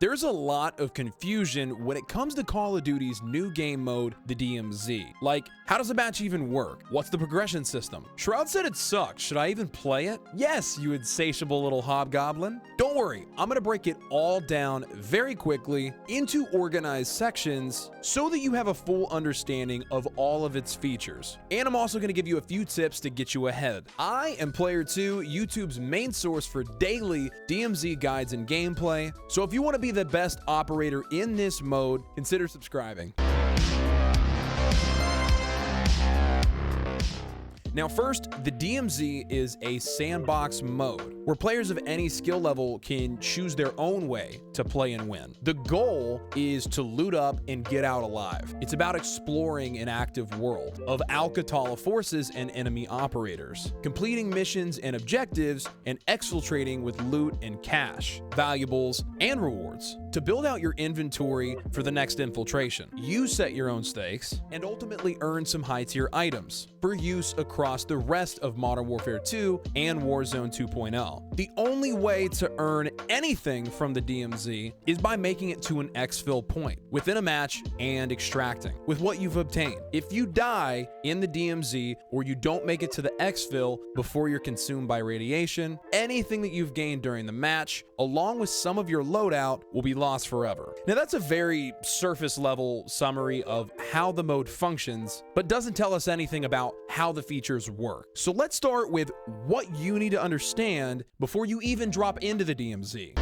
There's a lot of confusion when it comes to Call of Duty's new game mode, the DMZ. Like, how does a match even work? What's the progression system? Shroud said it sucks. Should I even play it? Yes, you insatiable little hobgoblin. Don't worry, I'm gonna break it all down very quickly into organized sections so that you have a full understanding of all of its features. And I'm also gonna give you a few tips to get you ahead. I am Player2, YouTube's main source for daily DMZ guides and gameplay. So if you want to be the best operator in this mode, consider subscribing. Now first, the DMZ is a sandbox mode where players of any skill level can choose their own way to play and win. The goal is to loot up and get out alive. It's about exploring an active world of Alcatala forces and enemy operators, completing missions and objectives, and exfiltrating with loot and cash, valuables, and rewards. To build out your inventory for the next infiltration, you set your own stakes and ultimately earn some high-tier items for use across the rest of Modern Warfare 2 and Warzone 2.0. The only way to earn anything from the DMZ is by making it to an exfil point within a match and extracting with what you've obtained. If you die in the DMZ or you don't make it to the exfil before you're consumed by radiation, anything that you've gained during the match, along with some of your loadout, will be lost forever. Now that's a very surface level summary of how the mode functions, but doesn't tell us anything about how the features work. So let's start with what you need to understand before you even drop into the DMZ.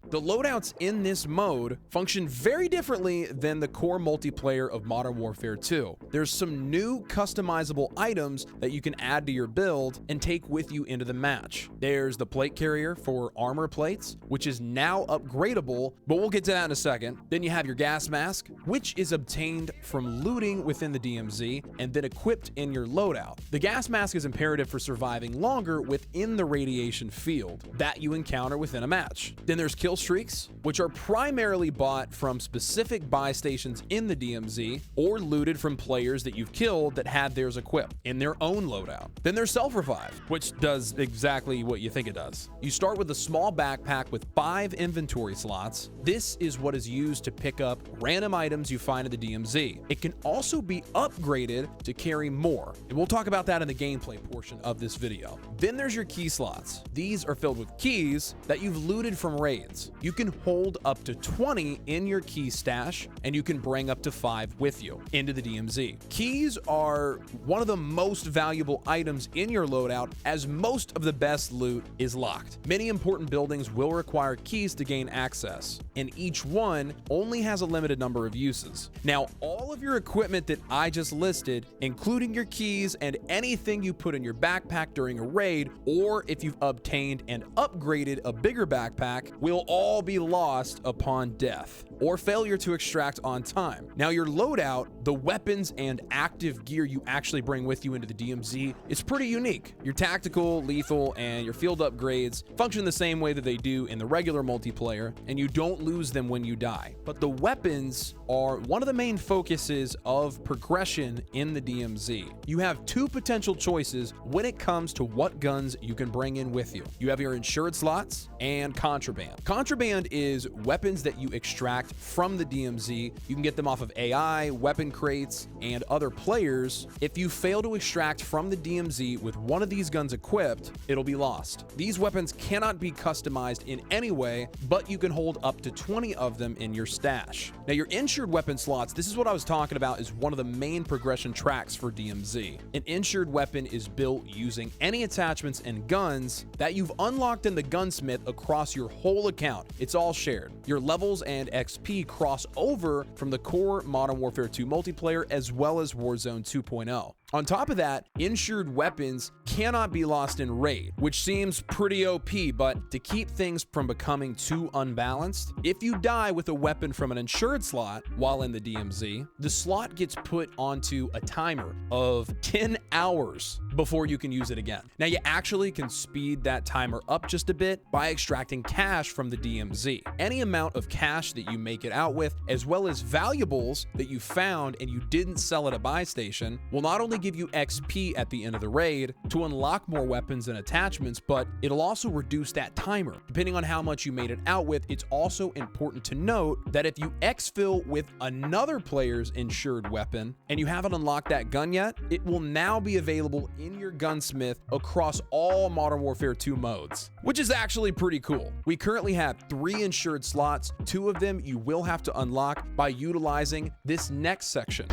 The loadouts in this mode function very differently than the core multiplayer of Modern Warfare 2. There's some new customizable items that you can add to your build and take with you into the match. There's the plate carrier for armor plates, which is now upgradable, but we'll get to that in a second. Then you have your gas mask, which is obtained from looting within the DMZ and then equipped in your loadout. The gas mask is imperative for surviving longer within the radiation field that you encounter within a match. Then there's kill streaks, which are primarily bought from specific buy stations in the DMZ or looted from players that you've killed that had theirs equipped in their own loadout. Then there's self-revive, which does exactly what you think it does. You start with a small backpack with 5 inventory slots. This is what is used to pick up random items you find in the DMZ. It can also be upgraded to carry more, and we'll talk about that in the gameplay portion of this video. Then there's your key slots. These are filled with keys that you've looted from raids. You can hold up to 20 in your key stash, and you can bring up to 5 with you into the DMZ. Keys are one of the most valuable items in your loadout, as most of the best loot is locked. Many important buildings will require keys to gain access, and each one only has a limited number of uses. Now, all of your equipment that I just listed, including your keys and anything you put in your backpack during a raid, or if you've obtained and upgraded a bigger backpack, will all be lost upon death or failure to extract on time. Now, your loadout, the weapons and active gear you actually bring with you into the DMZ, is pretty unique. Your tactical, lethal, and your field upgrades function the same way that they do in the regular multiplayer, and you don't lose them when you die. But the weapons are one of the main focuses of progression in the DMZ. You have 2 potential choices when it comes to what guns you can bring in with you. You have your insured slots and contraband. Contraband is weapons that you extract from the DMZ. You can get them off of AI, weapon crates, and other players. If you fail to extract from the DMZ with one of these guns equipped, it'll be lost. These weapons cannot be customized in any way, but you can hold up to 20 of them in your stash. Now, your insured weapon slots, this is what I was talking about, is one of the main progression tracks for DMZ. An insured weapon is built using any attachments and guns that you've unlocked in the gunsmith across your whole account. It's all shared. Your levels and XP cross over from the core Modern Warfare 2 multiplayer as well as Warzone 2.0. On top of that, insured weapons cannot be lost in raid, which seems pretty OP, but to keep things from becoming too unbalanced, if you die with a weapon from an insured slot while in the DMZ, the slot gets put onto a timer of 10 hours before you can use it again. Now, you actually can speed that timer up just a bit by extracting cash from the DMZ. Any amount of cash that you make it out with, as well as valuables that you found and you didn't sell at a buy station, will not only give you XP at the end of the raid to unlock more weapons and attachments, but it'll also reduce that timer. Depending on how much you made it out with, it's also important to note that if you exfil with another player's insured weapon and you haven't unlocked that gun yet, it will now be available in your gunsmith across all Modern Warfare 2 modes, which is actually pretty cool. We currently have 3 insured slots. 2 of them you will have to unlock by utilizing this next section.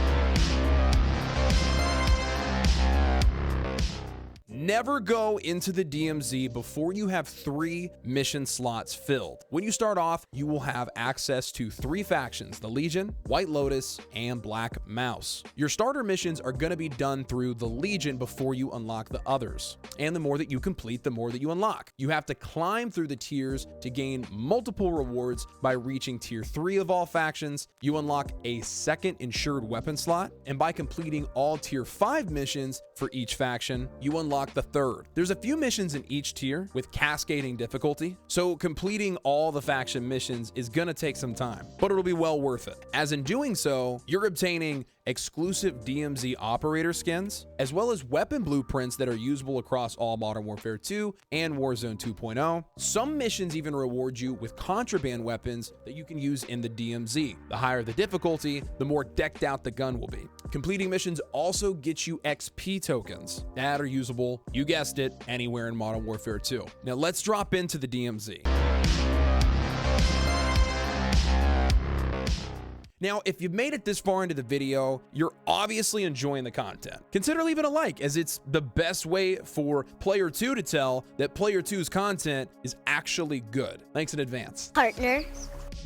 Never go into the DMZ before you have 3 mission slots filled. When you start off, you will have access to 3 factions: the Legion, White Lotus, and Black Mouse. Your starter missions are going to be done through the Legion before you unlock the others. And the more that you complete, the more that you unlock. You have to climb through the tiers to gain multiple rewards. By reaching tier 3 of all factions, you unlock a second insured weapon slot. And by completing all tier 5 missions for each faction, you unlock the 3rd. There's a few missions in each tier with cascading difficulty, so completing all the faction missions is gonna take some time, but it'll be well worth it, as in doing so, you're obtaining exclusive DMZ operator skins, as well as weapon blueprints that are usable across all Modern Warfare 2 and Warzone 2.0. Some missions even reward you with contraband weapons that you can use in the DMZ. The higher the difficulty, the more decked out the gun will be. Completing missions also gets you XP tokens that are usable, you guessed it, anywhere in Modern Warfare 2. Now let's drop into the DMZ. Now, if you've made it this far into the video, you're obviously enjoying the content. Consider leaving a like, as it's the best way for Player 2 to tell that Player 2's content is actually good. Thanks in advance. Partner.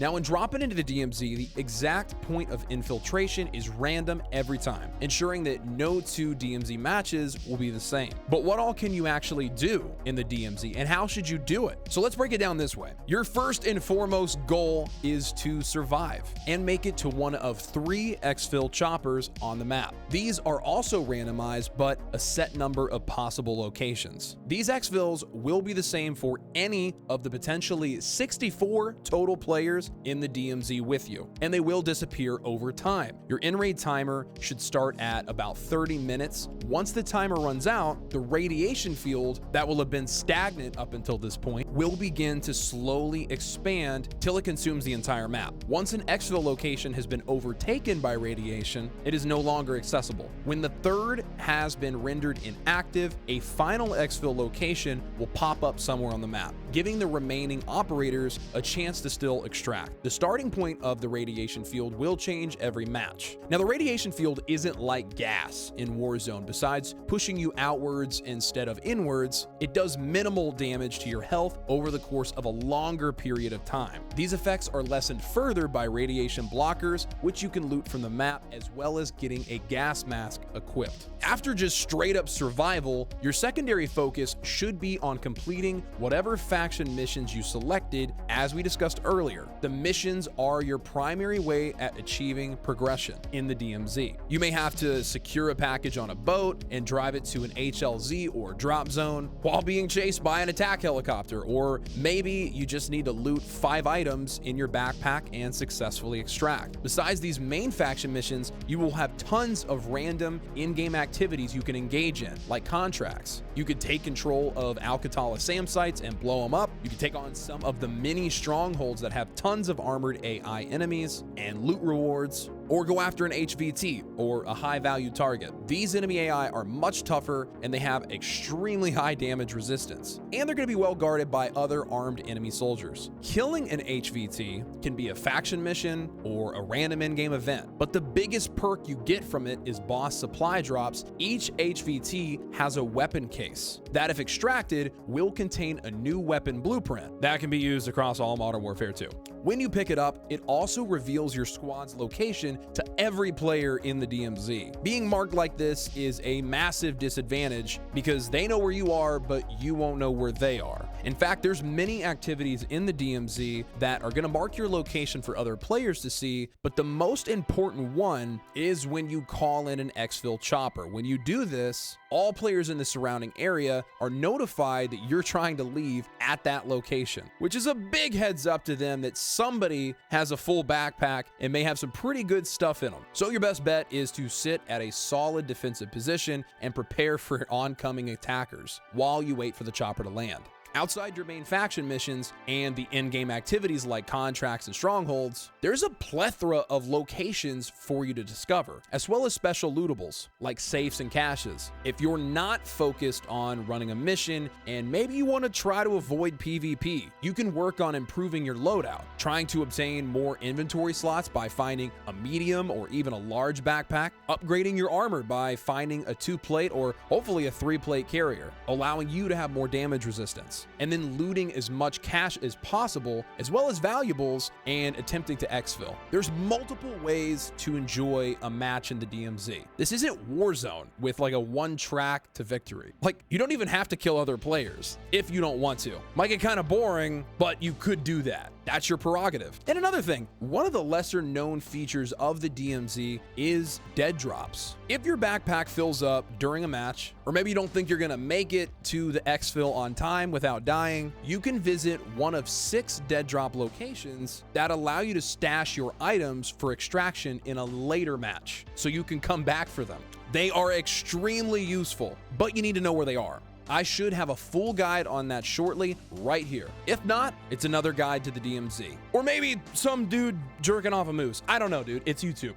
Now, when dropping into the DMZ, the exact point of infiltration is random every time, ensuring that no 2 DMZ matches will be the same. But what all can you actually do in the DMZ, and how should you do it? So let's break it down this way. Your first and foremost goal is to survive and make it to one of 3 exfil choppers on the map. These are also randomized, but a set number of possible locations. These exfils will be the same for any of the potentially 64 total players in the DMZ with you, and they will disappear over time. Your in-raid timer should start at about 30 minutes. Once the timer runs out, the radiation field that will have been stagnant up until this point will begin to slowly expand till it consumes the entire map. Once an exfil location has been overtaken by radiation, it is no longer accessible. When the 3rd has been rendered inactive, a final exfil location will pop up somewhere on the map, giving the remaining operators a chance to still extract. The starting point of the radiation field will change every match. Now, the radiation field isn't like gas in Warzone. Besides pushing you outwards instead of inwards, it does minimal damage to your health over the course of a longer period of time. These effects are lessened further by radiation blockers, which you can loot from the map, as well as getting a gas mask equipped. After just straight up survival, your secondary focus should be on completing whatever faction missions you selected, as we discussed earlier. The missions are your primary way at achieving progression in the DMZ. You may have to secure a package on a boat and drive it to an HLZ or drop zone while being chased by an attack helicopter, or maybe you just need to loot 5 items in your backpack and successfully extract. Besides these main faction missions, you will have tons of random in-game activities you can engage in, like contracts. You could take control of Alcatala SAM sites and blow them up. You could take on some of the mini strongholds that have tons of armored AI enemies and loot rewards, or go after an HVT or a high value target. These enemy AI are much tougher and they have extremely high damage resistance, and they're going to be well guarded by other armed enemy soldiers. Killing an HVT can be a faction mission or a random in-game event, but the biggest perk you get from it is boss supply drops. Each HVT has a weapon case that, if extracted, will contain a new weapon blueprint that can be used across all Modern Warfare 2. When you pick it up, it also reveals your squad's location to every player in the DMZ. Being marked like this is a massive disadvantage because they know where you are, but you won't know where they are. In fact, there's many activities in the DMZ that are going to mark your location for other players to see, but the most important one is when you call in an exfil chopper. When you do this, all players in the surrounding area are notified that you're trying to leave at that location, which is a big heads up to them that somebody has a full backpack and may have some pretty good good stuff in them. So your best bet is to sit at a solid defensive position and prepare for oncoming attackers while you wait for the chopper to land. Outside your main faction missions and the in-game activities like contracts and strongholds, there's a plethora of locations for you to discover, as well as special lootables like safes and caches. If you're not focused on running a mission and maybe you want to try to avoid PvP, you can work on improving your loadout, trying to obtain more inventory slots by finding a medium or even a large backpack, upgrading your armor by finding a 2-plate or hopefully a 3-plate carrier, allowing you to have more damage resistance, and then looting as much cash as possible, as well as valuables, and attempting to exfil. There's multiple ways to enjoy a match in the DMZ. This isn't Warzone with like a one track to victory. Like, you don't even have to kill other players if you don't want to. Might get kind of boring, but you could do that. That's your prerogative. And another thing, one of the lesser known features of the DMZ is dead drops. If your backpack fills up during a match, or maybe you don't think you're gonna make it to the exfil on time without dying, you can visit one of 6 dead drop locations that allow you to stash your items for extraction in a later match, so you can come back for them. They are extremely useful, but you need to know where they are. I should have a full guide on that shortly right here. If not, it's another guide to the DMZ. Or maybe some dude jerking off a moose. I don't know, dude. It's YouTube.